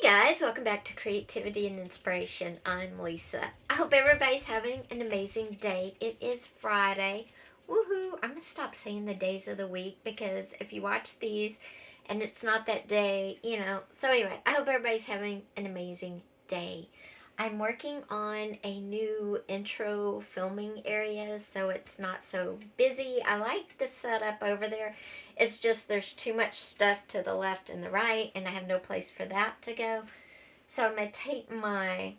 Guys, welcome back to Creativity and Inspiration. I'm Lisa. I hope everybody's having an amazing day. It is Friday. Woohoo! I'm going to stop saying the days of the week because if you watch these and it's not that day, So anyway, I hope everybody's having an amazing day. I'm working on a new intro filming area so it's not so busy. I like the setup over there. It's just there's too much stuff to the left and the right, and I have no place for that to go. So I'm going to take my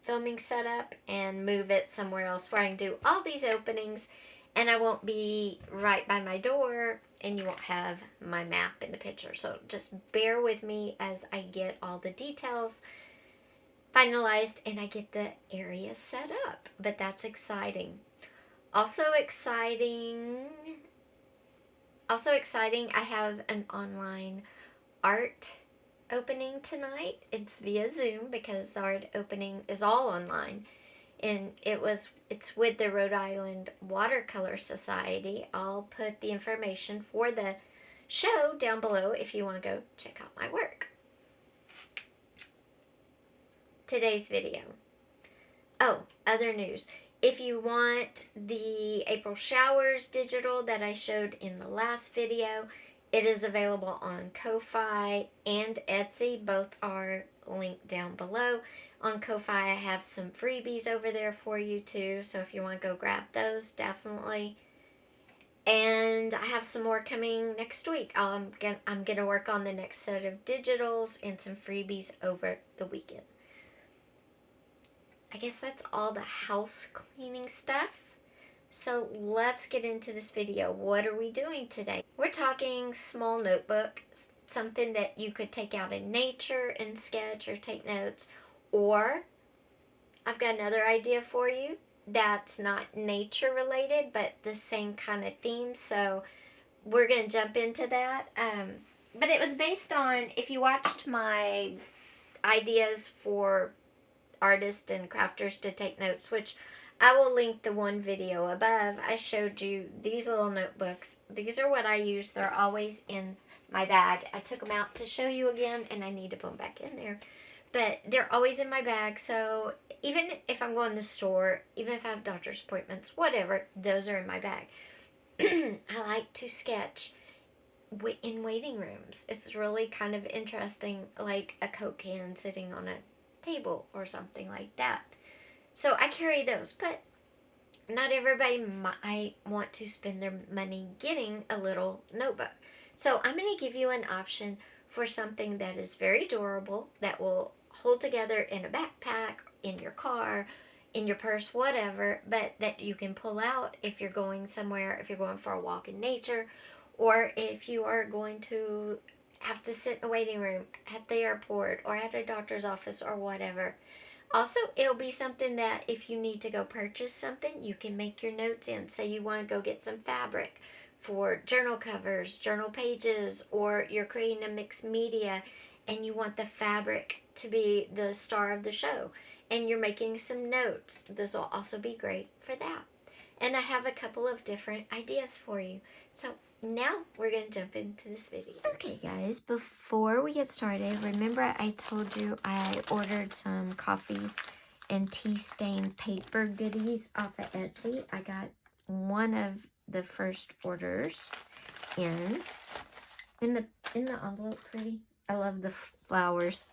filming setup and move it somewhere else where I can do all these openings, and I won't be right by my door, and you won't have my map in the picture. So just bear with me as I get all the details finalized and I get the area set up. But that's exciting. Also exciting, I have an online art opening tonight. It's via Zoom because the art opening is all online. And it's with the Rhode Island Watercolor Society. I'll put the information for the show down below if you want to go check out my work. Today's video. Oh, other news. If you want the April Showers digital that I showed in the last video, it is available on Ko-Fi and Etsy. Both are linked down below. On Ko-Fi, I have some freebies over there for you too. So if you want to go grab those, definitely. And I have some more coming next week. I'm gonna work on the next set of digitals and some freebies over the weekend. I guess that's all the house cleaning stuff. So let's get into this video. What are we doing today? We're talking small notebook, something that you could take out in nature and sketch or take notes. Or I've got another idea for you that's not nature related, but the same kind of theme. So we're going to jump into that. But it was based on, if you watched my ideas for artists and crafters to take notes, which I will link the one video above. I showed you these little notebooks. These are what I use. They're always in my bag. I took them out to show you again, and I need to put them back in there. But they're always in my bag, so even if I'm going to the store, even if I have doctor's appointments, whatever, those are in my bag. I like to sketch in waiting rooms. It's really kind of interesting, like a Coke can sitting on a table or something like that. So I carry those, but not everybody might want to spend their money getting a little notebook. So I'm going to give you an option for something that is very durable, that will hold together in a backpack, in your car, in your purse, whatever, but that you can pull out if you're going somewhere, if you're going for a walk in nature, or if you are going to have to sit in a waiting room at the airport or at a doctor's office or whatever. Also, it'll be something that if you need to go purchase something, you can make your notes in. Say you want to go get some fabric for journal covers, journal pages, or you're creating a mixed media and you want the fabric to be the star of the show and you're making some notes. This will also be great for that. And I have a couple of different ideas for you. So now we're going to jump into this video. Okay guys, before we get started, remember I told you I ordered some coffee and tea stain paper goodies off of Etsy. I got one of the first orders in the envelope. Pretty. I love the flowers.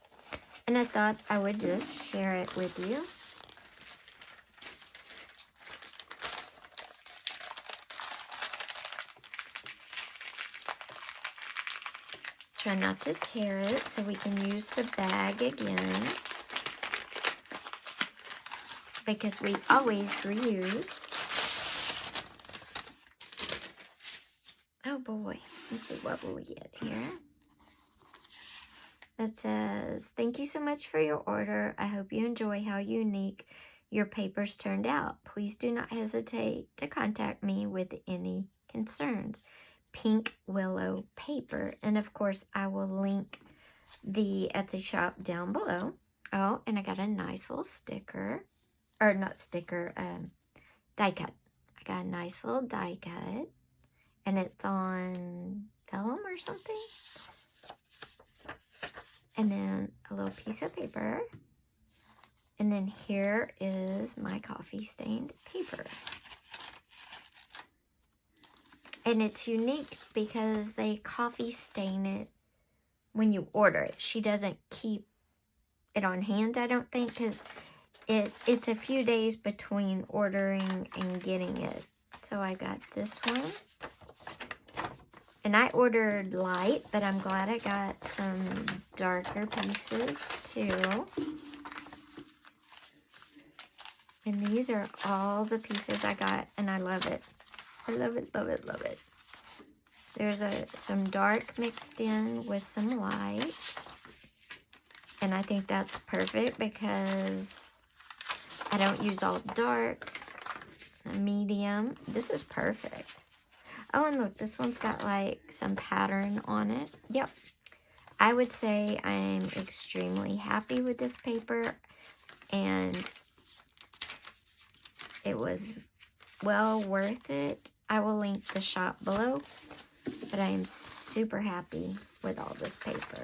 And I thought I would just share it with you. Try not to tear it so we can use the bag again, because we always reuse. Oh boy, let's see, what will we get here? It says, thank you so much for your order. I hope you enjoy how unique your papers turned out. Please do not hesitate to contact me with any concerns. Pink Willow paper. And of course, I will link the Etsy shop down below. Oh, and I got a nice little sticker. Or not sticker, die cut. I got a nice little die cut. And it's on vellum or something. and then a little piece of paper. And then here is my coffee stained paper. And it's unique because they coffee stain it when you order it. She doesn't keep it on hand, I don't think, because it's a few days between ordering and getting it. So I got this one. And I ordered light, but I'm glad I got some darker pieces too. And these are all the pieces I got, and I love it. I love it, love it, love it. There's some dark mixed in with some light. And I think that's perfect because I don't use all dark. Medium. This is perfect. Oh, and look, this one's got like some pattern on it. Yep. I would say I'm extremely happy with this paper, and it was well worth it. I will link the shop below, but I am super happy with all this paper.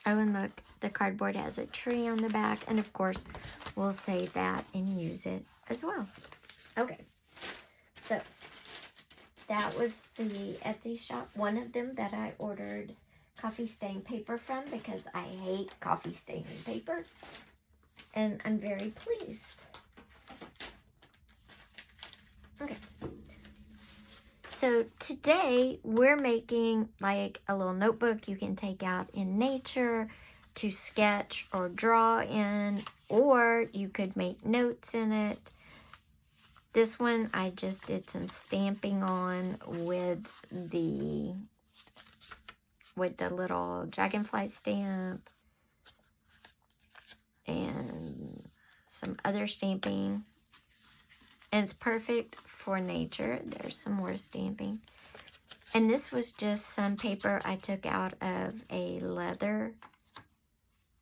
Oh, and look, the cardboard has a tree on the back, and of course, we'll save that and use it as well. Okay, so that was the Etsy shop, one of them that I ordered coffee stain paper from because I hate coffee staining paper, and I'm very pleased. Okay. So today we're making like a little notebook you can take out in nature to sketch or draw in, or you could make notes in it. This one I just did some stamping on with the little dragonfly stamp and some other stamping. And it's perfect for nature. There's some more stamping. And this was just some paper I took out of a leather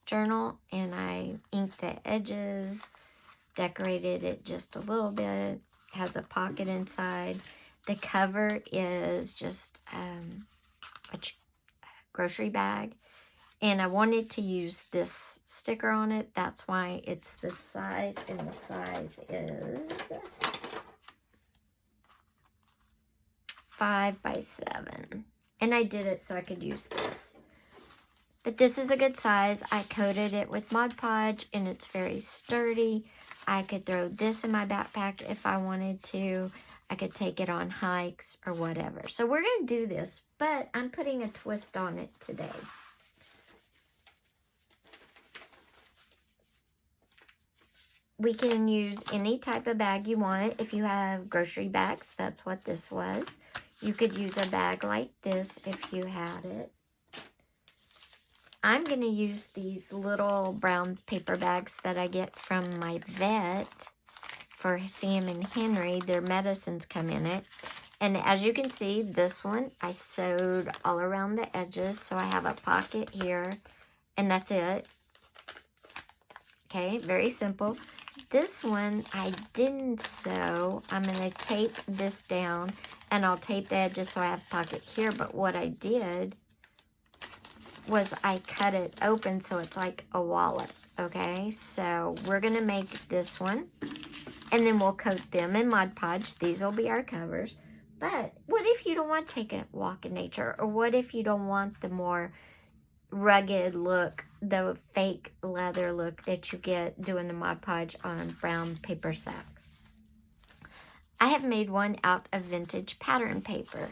journal, and I inked the edges, decorated it just a little bit. Has a pocket inside. The cover is just a grocery bag. And I wanted to use this sticker on it. That's why it's this size, and the size is 5 by 7. And I did it so I could use this. But this is a good size. I coated it with Mod Podge, and it's very sturdy. I could throw this in my backpack if I wanted to. I could take it on hikes or whatever. So we're going to do this, but I'm putting a twist on it today. We can use any type of bag you want. If you have grocery bags, that's what this was. You could use a bag like this if you had it. I'm going to use these little brown paper bags that I get from my vet for Sam and Henry. Their medicines come in it. And as you can see, this one I sewed all around the edges. So I have a pocket here, and that's it. Okay, very simple. This one I didn't sew. I'm going to tape this down, and I'll tape the edges so I have a pocket here. But what I did was I cut it open so it's like a wallet. Okay, so we're going to make this one, and then we'll coat them in Mod Podge. These will be our covers. But what if you don't want to take a walk in nature? Or what if you don't want the more rugged look, the fake leather look that you get doing the Mod Podge on brown paper sacks? I have made one out of vintage pattern paper.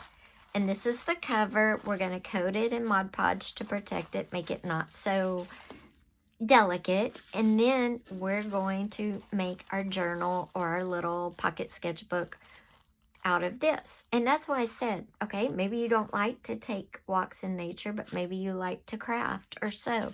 And this is the cover. We're going to coat it in Mod Podge to protect it, make it not so delicate. And then we're going to make our journal or our little pocket sketchbook out of this. And that's why I said, okay, maybe you don't like to take walks in nature, but maybe you like to craft or sew.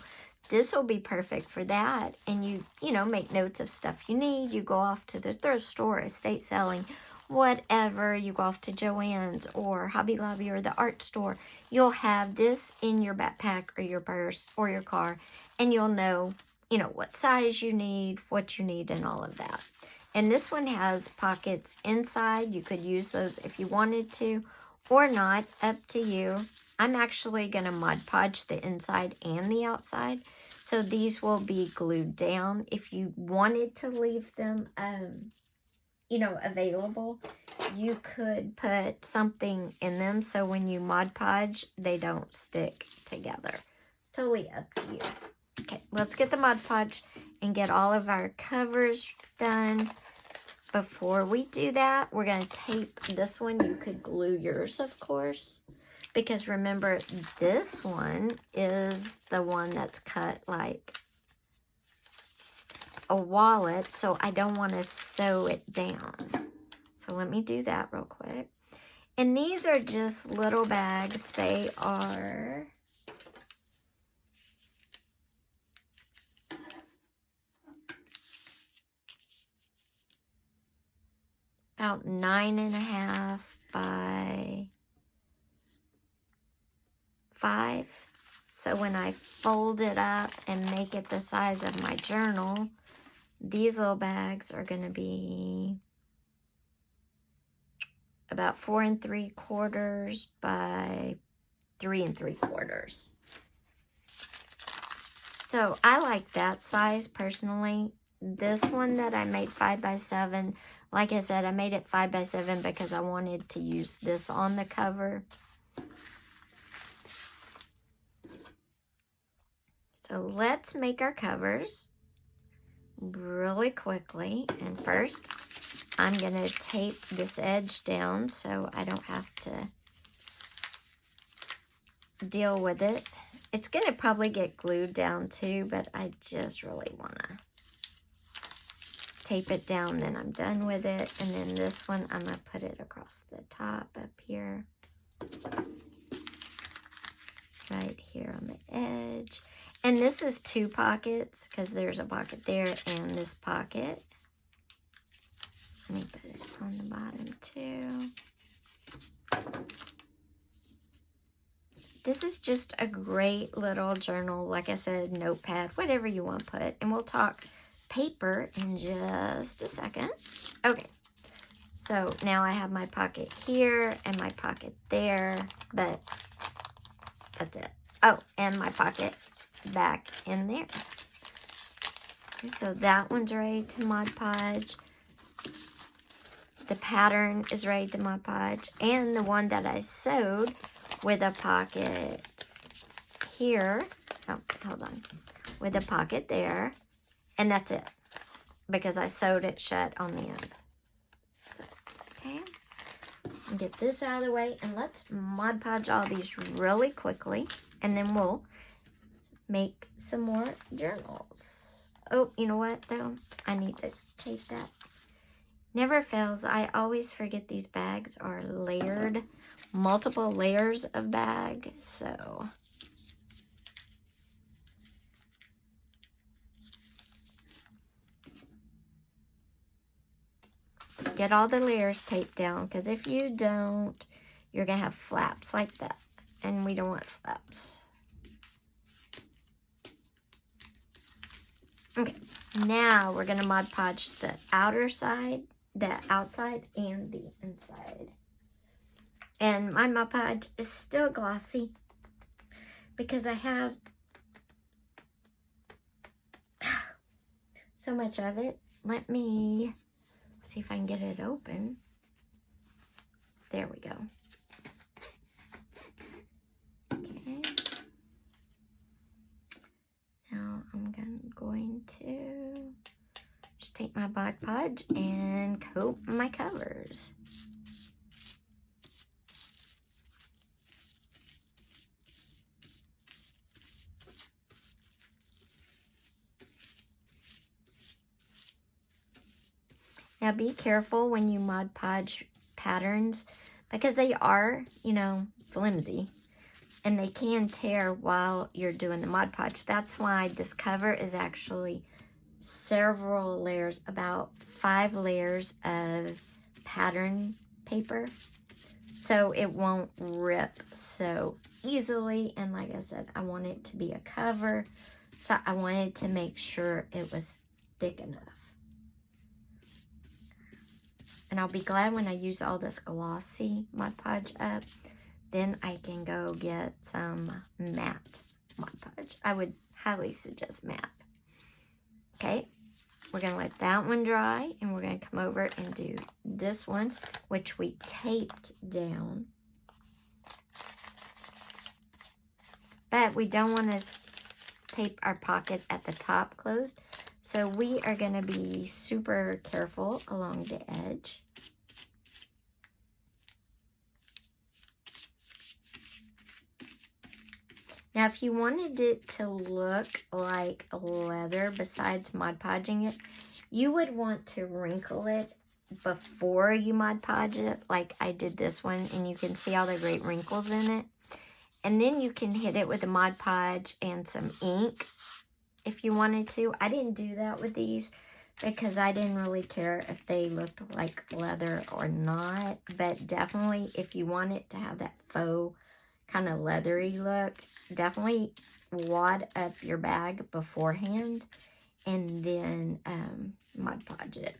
This will be perfect for that. And you know, make notes of stuff you need. You go off to the thrift store, estate selling, whatever. You go off to Joann's or Hobby Lobby or the art store. You'll have this in your backpack or your purse or your car, and you'll know, you know, what size you need, what you need, and all of that. And this one has pockets inside. You could use those if you wanted to or not, up to you. I'm actually going to Mod Podge the inside and the outside. So these will be glued down. If you wanted to leave them, you know, available, you could put something in them so when you Mod Podge, they don't stick together. Totally up to you. Okay, let's get the Mod Podge and get all of our covers done. Before we do that, we're going to tape this one. You could glue yours, of course, because remember, this one is the one that's cut like a wallet, so I don't want to sew it down. So let me do that real quick. And these are just little bags. They are about 9.5 by 5. So when I fold it up and make it the size of my journal, these little bags are going to be about 4 3/4 by 3 3/4. So I like that size personally. This one that I made 5 by 7, like I said, I made it 5 by 7 because I wanted to use this on the cover. So let's make our covers really quickly. And first, I'm going to tape this edge down so I don't have to deal with it. It's going to probably get glued down too, but I just really want to tape it down, then I'm done with it. And then this one, I'm going to put it across the top up here. Right here on the edge. And this is 2 pockets because there's a pocket there and this pocket. Let me put it on the bottom too. This is just a great little journal. Like I said, notepad, whatever you want to put. And we'll talk paper in just a second. Okay. So now I have my pocket here and my pocket there, but that's it. Oh, and my pocket back in there. Okay, so that one's ready to Mod Podge. The pattern is ready to Mod Podge. And the one that I sewed with a pocket here. Oh, hold on. With a pocket there. And that's it. Because I sewed it shut on the end. So, okay. Get this out of the way. And let's Mod Podge all these really quickly. And then we'll make some more journals. Oh, you know what though? I need to tape that. Never fails. I always forget these bags are layered. Multiple layers of bag. So get all the layers taped down, because if you don't, you're going to have flaps like that. And we don't want flaps. Okay, now we're going to Mod Podge the outer side, the outside, and the inside. And my Mod Podge is still glossy because I have so much of it. Let me see if I can get it open. There we go. Okay. Now I'm going to just take my Mod Podge and coat my covers. Now be careful when you Mod Podge patterns because they are, you know, flimsy and they can tear while you're doing the Mod Podge. That's why this cover is actually several layers, about 5 layers of pattern paper, so it won't rip so easily. And like I said, I want it to be a cover, so I wanted to make sure it was thick enough. And I'll be glad when I use all this glossy Mod Podge up. Then I can go get some matte Mod Podge. I would highly suggest matte. Okay, we're going to let that one dry. And we're going to come over and do this one, which we taped down. But we don't want to tape our pocket at the top closed. So we are going to be super careful along the edge. Now, if you wanted it to look like leather besides Mod Podging it, you would want to wrinkle it before you Mod Podge it, like I did this one, and you can see all the great wrinkles in it. And then you can hit it with a Mod Podge and some ink if you wanted to. I didn't do that with these because I didn't really care if they looked like leather or not. But definitely, if you want it to have that faux kind of leathery look, definitely wad up your bag beforehand and then Mod Podge it.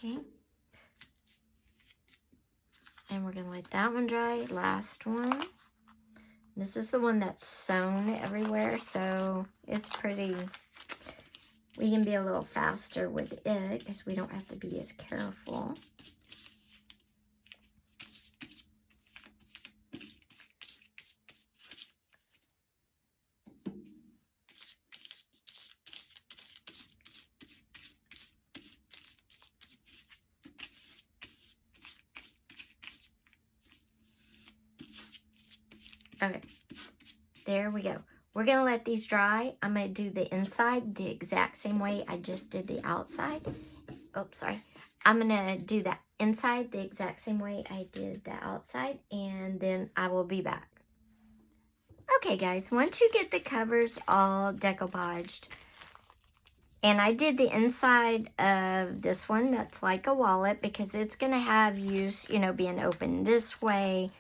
Okay. And we're going to let that one dry. Last one. This is the one that's sewn everywhere, so it's pretty, we can be a little faster with it because we don't have to be as careful. Okay, there we go. We're going to let these dry. I'm going to do the inside the exact same way I just did the outside. Oops, sorry. I'm going to do that inside the exact same way I did the outside, and then I will be back. Okay, guys, once you get the covers all decoupaged, and I did the inside of this one that's like a wallet because it's going to have use, you know, being open this way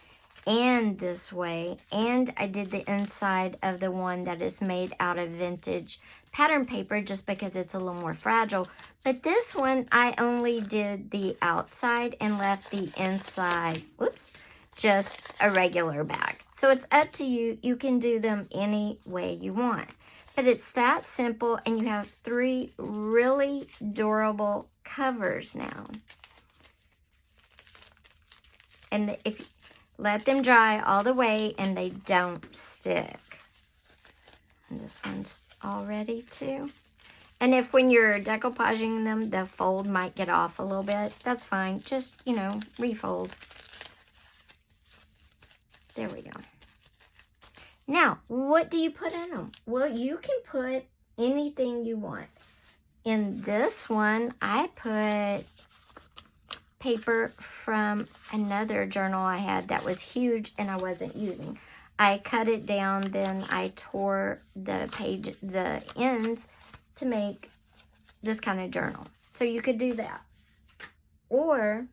and this way. And I did the inside of the one that is made out of vintage pattern paper just because it's a little more fragile. But this one, I only did the outside and left the inside, whoops, just a regular bag. So it's up to you. You can do them any way you want. But it's that simple, and you have 3 really durable covers now. And if you let them dry all the way and they don't stick. And this one's all ready too. And if when you're decoupaging them, the fold might get off a little bit, that's fine. Just, you know, refold. There we go. Now, what do you put in them? Well, you can put anything you want. In this one, I put paper from another journal I had that was huge and I wasn't using. I cut it down, then I tore the ends to make this kind of journal. So you could do that. Or,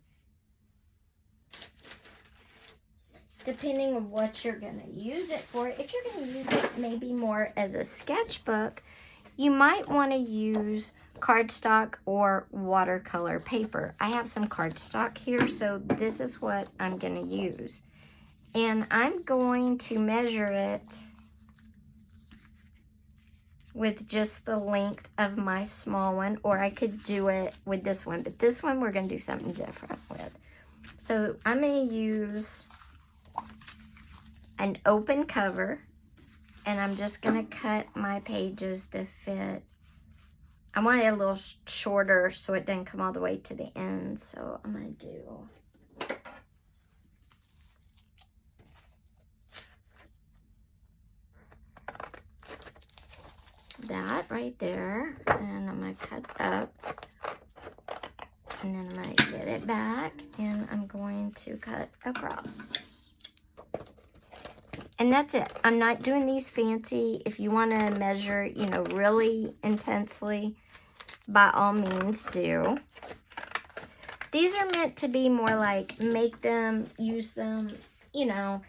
depending on what you're going to use it for, if you're going to use it maybe more as a sketchbook, you might want to use cardstock or watercolor paper. I have some cardstock here, so this is what I'm going to use. And I'm going to measure it with just the length of my small one, or I could do it with this one, but this one we're going to do something different with. So I'm going to use an open cover, and I'm just going to cut my pages to fit. I want it a little shorter so it doesn't come all the way to the end. So I'm going to do that right there. And I'm going to cut up. And then I'm going to get it back. And I'm going to cut across. And that's it. I'm not doing these fancy. If you want to measure, you know, really intensely, by all means do. These are meant to be more like make them, use them, you know,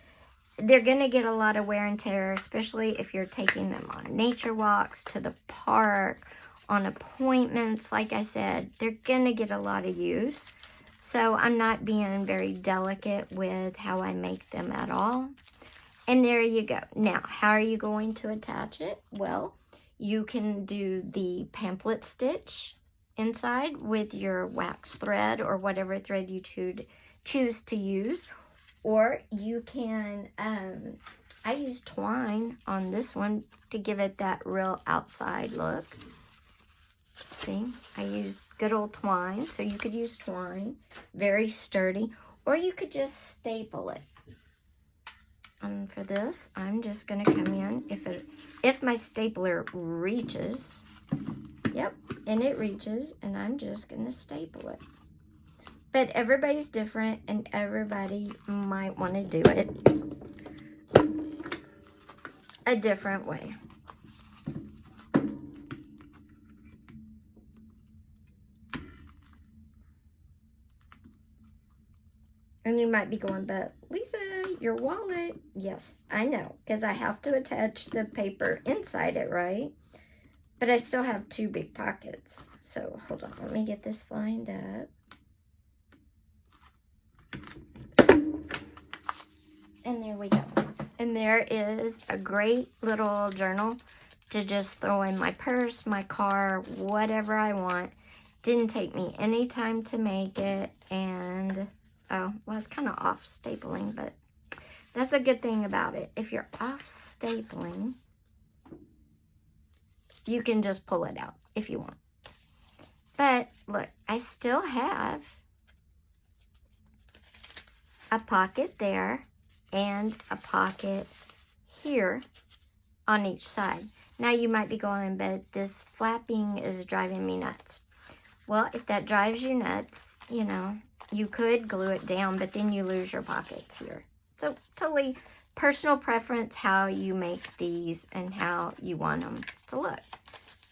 they're going to get a lot of wear and tear, especially if you're taking them on nature walks, to the park, on appointments. Like I said, they're going to get a lot of use. So I'm not being very delicate with how I make them at all. And there you go. Now, how are you going to attach it? Well, you can do the pamphlet stitch inside with your wax thread or whatever thread you choose to use. Or you can, I use twine on this one to give it that real outside look. See, I used good old twine, so you could use twine, very sturdy, or you could just staple it. And for this, I'm just gonna come in, if my stapler reaches, yep, and it reaches, and I'm just gonna staple it. But everybody's different, and everybody might want to do it a different way. And you might be going, but Lisa, your wallet. Yes, I know, because I have to attach the paper inside it, right? But I still have 2 big pockets. So hold on, let me get this lined up. And there we go. And there is a great little journal to just throw in my purse, my car, whatever I want. Didn't take me any time to make it. And, oh, well, it's kind of off stapling, but that's a good thing about it. If you're off stapling, you can just pull it out if you want. But look, I still have a pocket there and a pocket here on each side. Now you might be going, but this flapping is driving me nuts. Well, if that drives you nuts, you know, you could glue it down, but then you lose your pockets here. So totally personal preference how you make these and how you want them to look.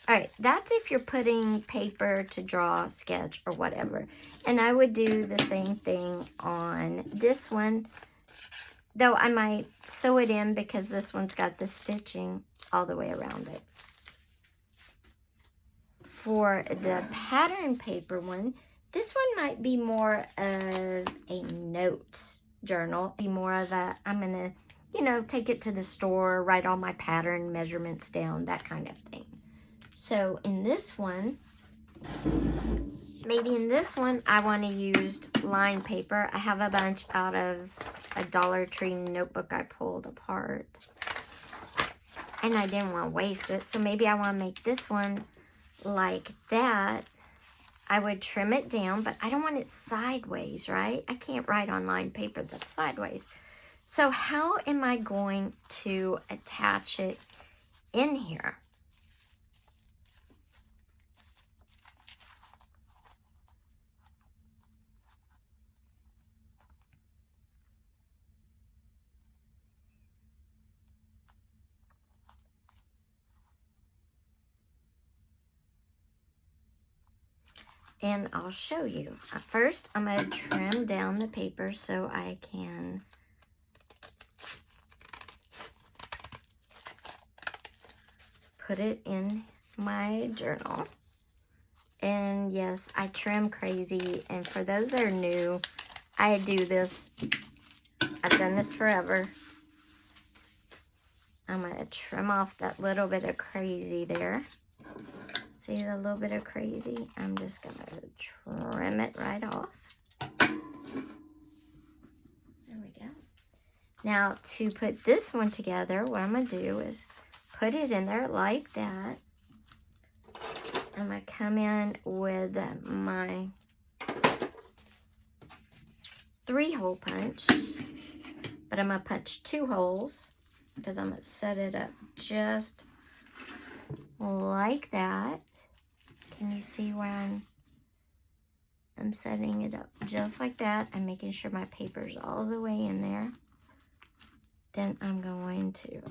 All right, that's if you're putting paper to draw, sketch, or whatever. And I would do the same thing on this one, though I might sew it in because this one's got the stitching all the way around it. For the pattern paper one, this one might be more of a note journal. Be more of a, I'm gonna, you know, take it to the store, write all my pattern measurements down, that kind of thing. So in this one, maybe in this one, I want to use lined paper. I have a bunch out of a Dollar Tree notebook I pulled apart. And I didn't want to waste it. So maybe I want to make this one like that. I would trim it down, but I don't want it sideways, right? I can't write on lined paper that's sideways. So how am I going to attach it in here? And I'll show you. First, I'm going to trim down the paper so I can put it in my journal. And yes, I trim crazy. And for those that are new, I do this. I've done this forever. I'm going to trim off that little bit of crazy there. See the little bit of crazy? I'm just going to trim it right off. There we go. Now, to put this one together, what I'm going to do is put it in there like that. I'm going to come in with my 3-hole punch, but I'm going to punch 2 holes because I'm going to set it up just like that. Can you see where I'm setting it up just like that? I'm making sure my paper's all the way in there. Then I'm going to,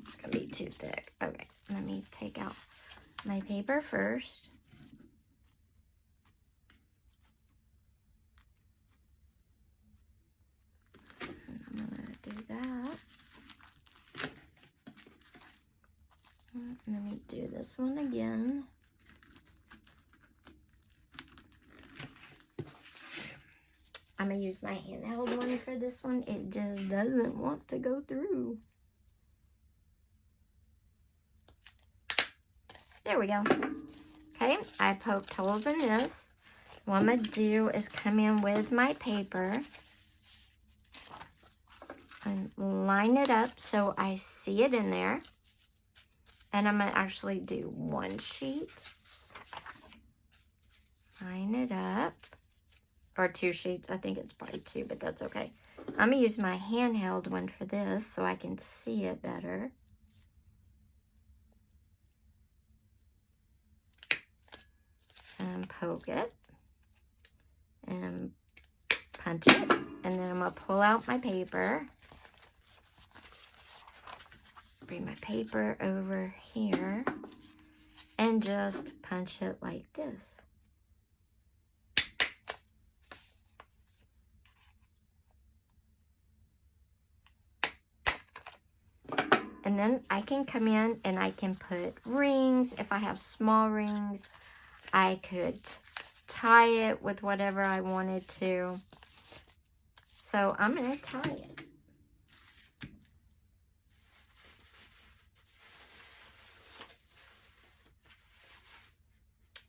it's gonna be too thick. Okay, let me take out my paper first. Let me do this one again. I'm going to use my handheld one for this one. It just doesn't want to go through. There we go. Okay, I poked holes in this. What I'm going to do is come in with my paper and line it up so I see it in there. And I'm going to actually do one sheet. Line it up. Or 2 sheets. I think it's probably 2, but that's okay. I'm going to use my handheld one for this so I can see it better. And poke it. And punch it. And then I'm going to pull out my paper. Bring my paper over here. And just punch it like this. And then I can come in and I can put rings. If I have small rings, I could tie it with whatever I wanted to. So I'm going to tie it.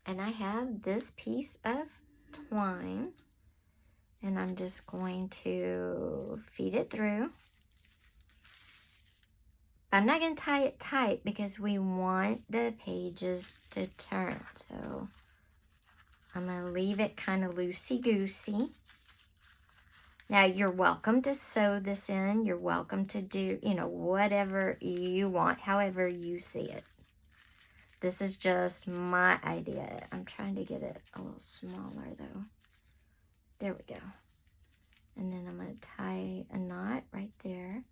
And I have this piece of twine. And I'm just going to feed it through. I'm not going to tie it tight because we want the pages to turn. So I'm going to leave it kind of loosey-goosey. Now you're welcome to sew this in. You're welcome to do, whatever you want, however you see it. This is just my idea. I'm trying to get it a little smaller though. There we go. And then I'm going to tie a knot right there.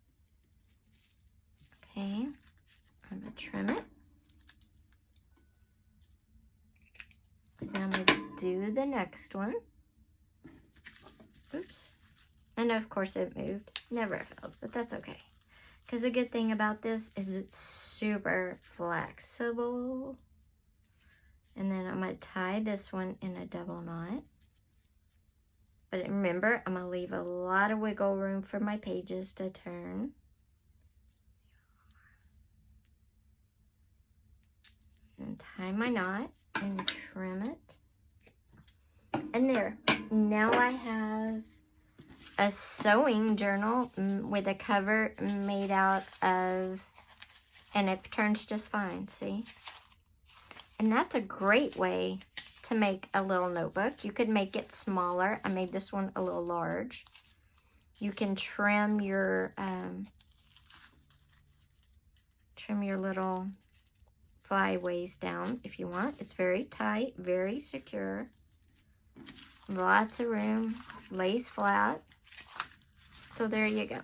Okay, I'm going to trim it. Now I'm going to do the next one. Oops. And of course it moved. Never fails, but that's okay. Because the good thing about this is it's super flexible. And then I'm going to tie this one in a double knot. But remember, I'm going to leave a lot of wiggle room for my pages to turn. And tie my knot and trim it. And there, now I have a sewing journal with a cover made out of, and it turns just fine, see? And that's a great way to make a little notebook. You could make it smaller. I made this one a little large. You can trim your little flyaways down if you want. It's very tight, very secure. Lots of room, lays flat. So there you go.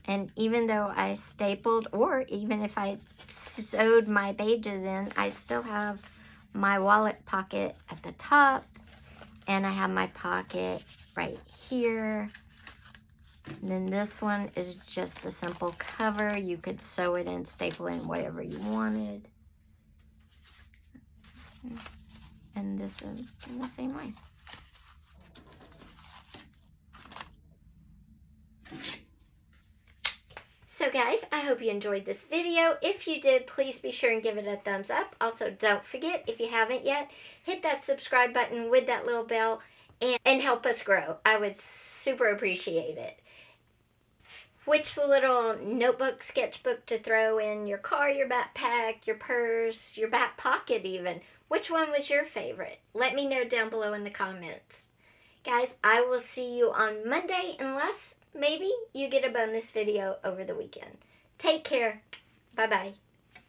And even though I stapled, or even if I sewed my pages in, I still have my wallet pocket at the top. And I have my pocket right here. And then this one is just a simple cover. You could sew it in, staple in whatever you wanted. And this is in the same way. So guys, I hope you enjoyed this video. If you did, please be sure and give it a thumbs up. Also, don't forget, if you haven't yet, hit that subscribe button with that little bell and help us grow. I would super appreciate it. Which little notebook, sketchbook to throw in your car, your backpack, your purse, your back pocket even. Which one was your favorite? Let me know down below in the comments. Guys, I will see you on Monday unless maybe you get a bonus video over the weekend. Take care. Bye-bye.